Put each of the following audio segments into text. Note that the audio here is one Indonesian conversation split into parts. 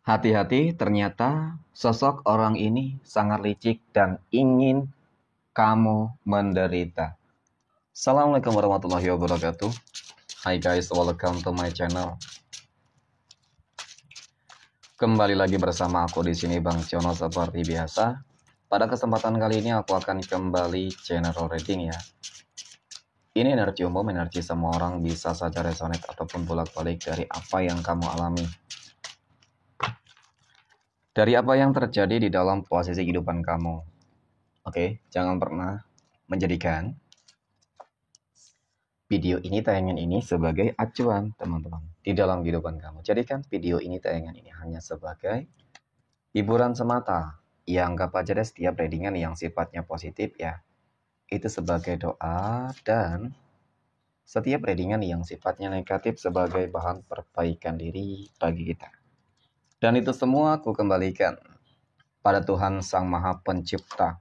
Hati-hati, ternyata sosok orang ini sangat licik dan ingin kamu menderita. Assalamualaikum warahmatullahi wabarakatuh. Hai guys, welcome to my channel. Kembali lagi bersama aku di sini Bang Ciono seperti biasa. Pada kesempatan kali ini aku akan kembali general reading ya. Ini energi umum, energi semua orang, bisa saja resonate ataupun bolak-balik dari apa yang kamu alami. Dari apa yang terjadi di dalam posisi kehidupan kamu. Oke, jangan pernah menjadikan video ini, tayangan ini sebagai acuan teman-teman di dalam kehidupan kamu. Jadikan video ini, tayangan ini hanya sebagai hiburan semata. Ya anggap aja deh setiap readingan yang sifatnya positif ya, itu sebagai doa, dan setiap readingan yang sifatnya negatif sebagai bahan perbaikan diri bagi kita. Dan itu semua aku kembalikan pada Tuhan Sang Maha Pencipta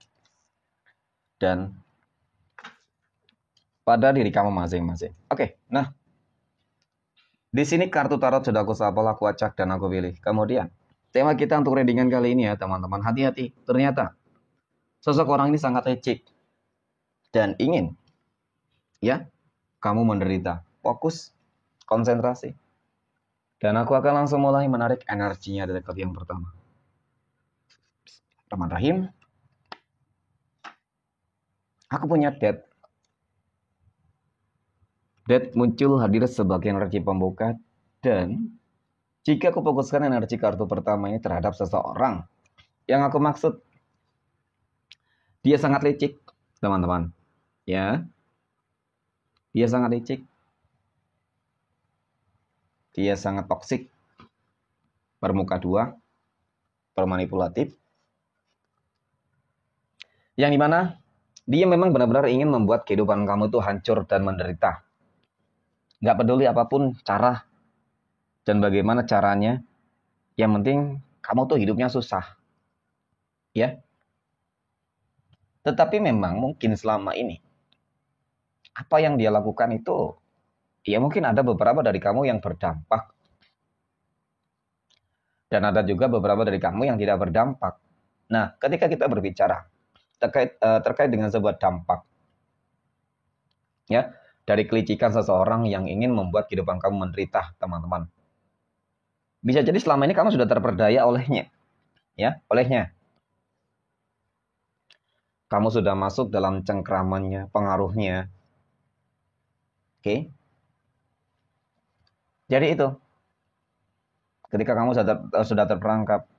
dan pada diri kamu masing-masing. Oke, nah di sini kartu tarot sudah aku sapel, aku acak, dan aku pilih. Kemudian tema kita untuk readingan kali ini ya teman-teman, hati-hati. Ternyata sosok orang ini sangat licik dan ingin ya kamu menderita. Fokus, konsentrasi. Dan aku akan langsung mulai menarik energinya dari kartu yang pertama. Bismillahirrahmanirrahim. Aku punya Death. Death muncul hadir sebagai energi pembuka, dan jika aku fokuskan energi kartu pertama ini terhadap seseorang, yang aku maksud dia sangat licik, teman-teman. Ya, dia sangat licik. Dia sangat toksik, bermuka dua, bermanipulatif. Yang dimana dia memang benar-benar ingin membuat kehidupan kamu itu hancur dan menderita. Nggak peduli apapun cara dan bagaimana caranya, yang penting kamu tuh hidupnya susah. Ya. Tetapi memang mungkin selama ini apa yang dia lakukan itu, ya mungkin ada beberapa dari kamu yang berdampak. Dan ada juga beberapa dari kamu yang tidak berdampak. Nah, ketika kita berbicara terkait dengan sebuah dampak, ya, dari kelicikan seseorang yang ingin membuat kehidupan kamu menderita, teman-teman. Bisa jadi selama ini kamu sudah terperdaya olehnya, ya, olehnya. Kamu sudah masuk dalam cengkramannya, pengaruhnya. Oke? Jadi itu, ketika kamu sudah terperangkap,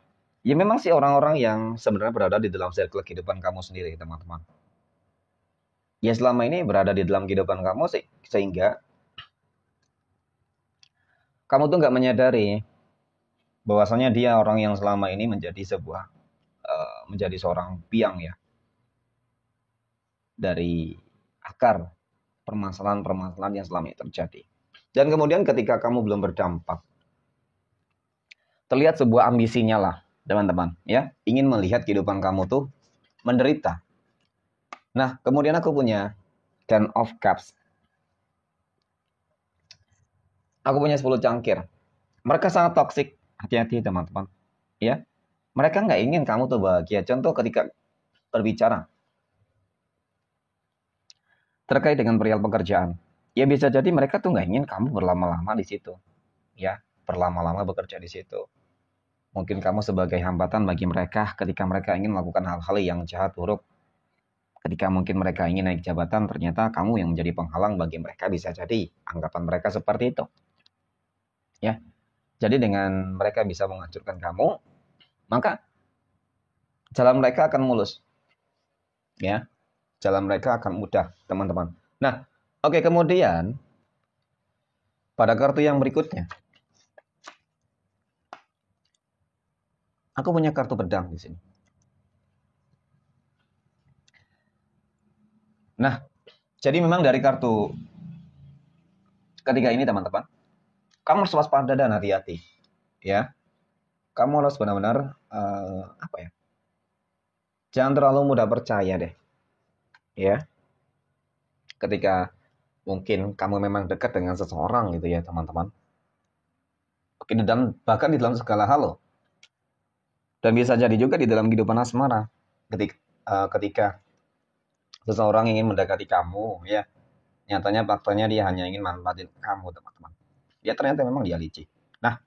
ya memang sih orang-orang yang sebenarnya berada di dalam circle kehidupan kamu sendiri, teman-teman. Ya selama ini berada di dalam kehidupan kamu sih, sehingga kamu tuh nggak menyadari bahwasanya dia orang yang selama ini menjadi seorang biang ya dari akar permasalahan-permasalahan yang selama ini terjadi. Dan kemudian ketika kamu belum berdampak, terlihat sebuah ambisinya lah, teman-teman, ya, ingin melihat kehidupan kamu tuh menderita. Nah, kemudian aku punya Ten of Cups. Aku punya 10 cangkir. Mereka sangat toksik. Hati-hati, teman-teman. Ya, mereka nggak ingin kamu tuh bahagia. Contoh ketika berbicara terkait dengan perihal pekerjaan, ya bisa jadi mereka tuh nggak ingin kamu berlama-lama di situ, ya, berlama-lama bekerja di situ. Mungkin kamu sebagai hambatan bagi mereka ketika mereka ingin melakukan hal-hal yang jahat, buruk. Ketika mungkin mereka ingin naik jabatan, ternyata kamu yang menjadi penghalang bagi mereka, bisa jadi anggapan mereka seperti itu. Ya, jadi dengan mereka bisa menghancurkan kamu, maka jalan mereka akan mulus. Ya, jalan mereka akan mudah, teman-teman. Nah, oke, kemudian pada kartu yang berikutnya, aku punya kartu pedang di sini. Nah, jadi memang dari kartu ketiga ini, teman-teman, kamu harus waspada dan hati-hati, ya. Kamu harus benar-benar jangan terlalu mudah percaya deh, ya. Ketika mungkin kamu memang dekat dengan seseorang gitu ya, teman-teman. Dan bahkan di dalam segala hal loh. Dan bisa jadi juga di dalam kehidupan asmara, ketika seseorang ingin mendekati kamu, ya, nyatanya faktanya dia hanya ingin manfaatin kamu, teman-teman. Ya ternyata memang dia licik. Nah,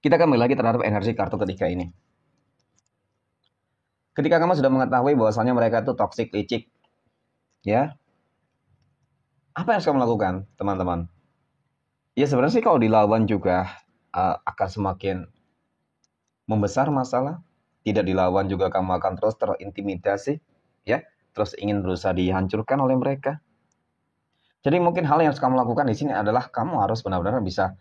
kita kembali lagi terhadap energi kartu ketiga ini. Ketika kamu sudah mengetahui bahwasanya mereka itu toksik, licik, ya, apa yang harus kamu lakukan, teman-teman? Ya sebenarnya sih kalau dilawan juga akan semakin membesar masalah. Tidak dilawan juga kamu akan terus terintimidasi, ya, terus ingin berusaha dihancurkan oleh mereka. Jadi mungkin hal yang harus kamu lakukan di sini adalah kamu harus benar-benar bisa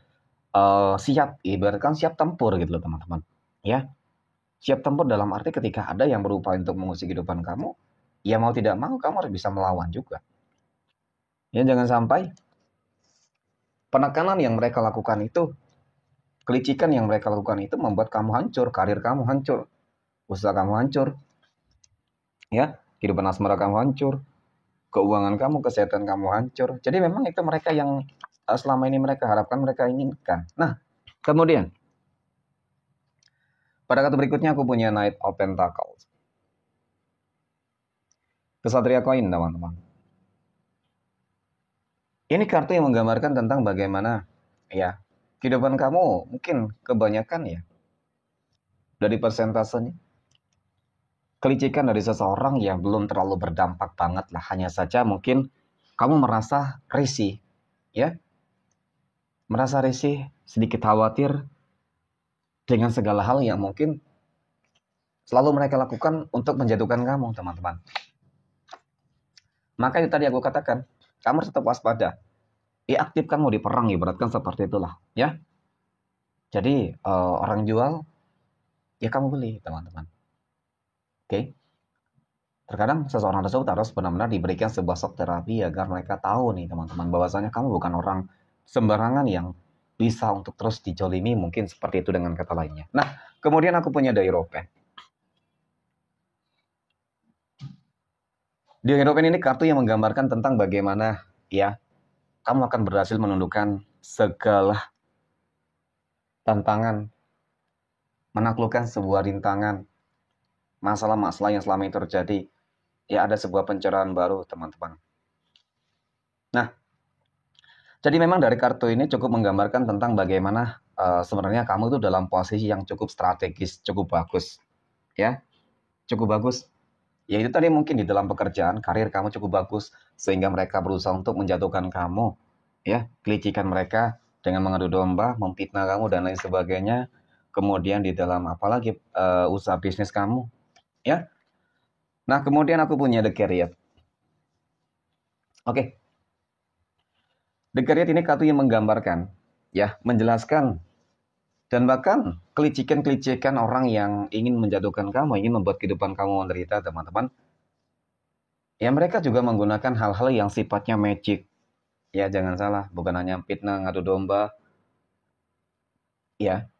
siap, ibaratkan siap tempur gitu loh, teman-teman. Ya, siap tempur dalam arti ketika ada yang berupaya untuk mengusik kehidupan kamu, ya mau tidak mau kamu harus bisa melawan juga. Ya jangan sampai penekanan yang mereka lakukan itu, kelicikan yang mereka lakukan itu membuat kamu hancur, karir kamu hancur, usaha kamu hancur, ya, kehidupan asmara kamu hancur, keuangan kamu, kesehatan kamu hancur. Jadi memang itu mereka yang selama ini mereka harapkan, mereka inginkan. Nah, kemudian pada kartu berikutnya aku punya Knight of Pentacles. Kesatria koin, teman-teman. Ini kartu yang menggambarkan tentang bagaimana, ya, kehidupan kamu mungkin kebanyakan ya, dari persentasenya, kelicikan dari seseorang yang belum terlalu berdampak banget lah. Hanya saja mungkin kamu merasa risih, ya, merasa risih, sedikit khawatir dengan segala hal yang mungkin selalu mereka lakukan untuk menjatuhkan kamu, teman-teman. Maka itu tadi aku katakan, kamu harus tetap waspada. Ya aktifkan mau diperang, ibaratkan seperti itulah, ya. Jadi orang jual, ya kamu beli, teman-teman. Oke. Terkadang seseorang tersebut harus benar-benar diberikan sebuah shock terapi agar mereka tahu nih, teman-teman, bahwasanya kamu bukan orang sembarangan yang bisa untuk terus dijolimi, mungkin seperti itu dengan kata lainnya. Nah, kemudian aku punya The Hierophant. The Hierophant ini kartu yang menggambarkan tentang bagaimana, ya, kamu akan berhasil menundukkan segala tantangan, menaklukkan sebuah rintangan, masalah-masalah yang selama ini terjadi. Ya ada sebuah pencerahan baru, teman-teman. Nah, jadi memang dari kartu ini cukup menggambarkan tentang bagaimana sebenarnya kamu itu dalam posisi yang cukup strategis, cukup bagus. Ya, cukup bagus. Ya itu tadi mungkin di dalam pekerjaan, karir kamu cukup bagus, sehingga mereka berusaha untuk menjatuhkan kamu. Ya, kelicikan mereka dengan mengadu domba, memfitnah kamu, dan lain sebagainya. Kemudian di dalam apalagi usaha bisnis kamu. Ya. Nah, kemudian aku punya The Chariot. Oke. The Chariot ini kartu yang menggambarkan, ya, menjelaskan, dan bahkan kelicikan-kelicikan orang yang ingin menjatuhkan kamu, ingin membuat kehidupan kamu menderita, teman-teman. Ya, mereka juga menggunakan hal-hal yang sifatnya magic. Ya, jangan salah, bukan hanya fitnah, ngadu domba. Ya,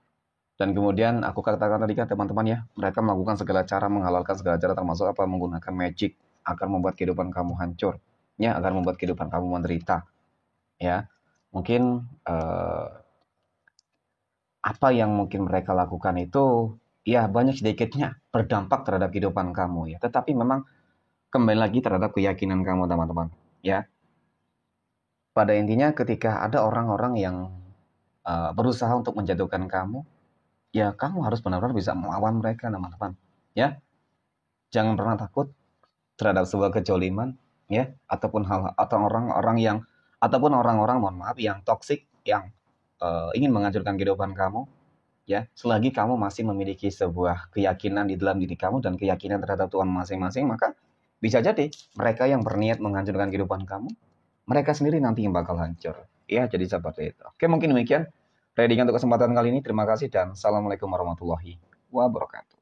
dan kemudian aku katakan tadi kan, teman-teman, ya, mereka melakukan segala cara, menghalalkan segala cara, termasuk apa? Menggunakan magic agar membuat kehidupan kamu hancur. Ya, agar membuat kehidupan kamu menderita. Ya, mungkin apa yang mungkin mereka lakukan itu ya banyak sedikitnya berdampak terhadap kehidupan kamu, ya. Tetapi memang kembali lagi terhadap keyakinan kamu, teman-teman. Ya, pada intinya ketika ada orang-orang yang berusaha untuk menjatuhkan kamu, ya kamu harus benar-benar bisa melawan mereka, teman-teman. Ya, jangan pernah takut terhadap sebuah kejoliman, ya, ataupun hal atau orang-orang yang ataupun orang-orang, mohon maaf, yang toksik, yang ingin menghancurkan kehidupan kamu. Ya, selagi kamu masih memiliki sebuah keyakinan di dalam diri kamu dan keyakinan terhadap Tuhan masing-masing, maka bisa jadi mereka yang berniat menghancurkan kehidupan kamu, mereka sendiri nanti yang bakal hancur. Ya, jadi seperti itu. Oke, mungkin demikian reading untuk kesempatan kali ini. Terima kasih dan assalamualaikum warahmatullahi wabarakatuh.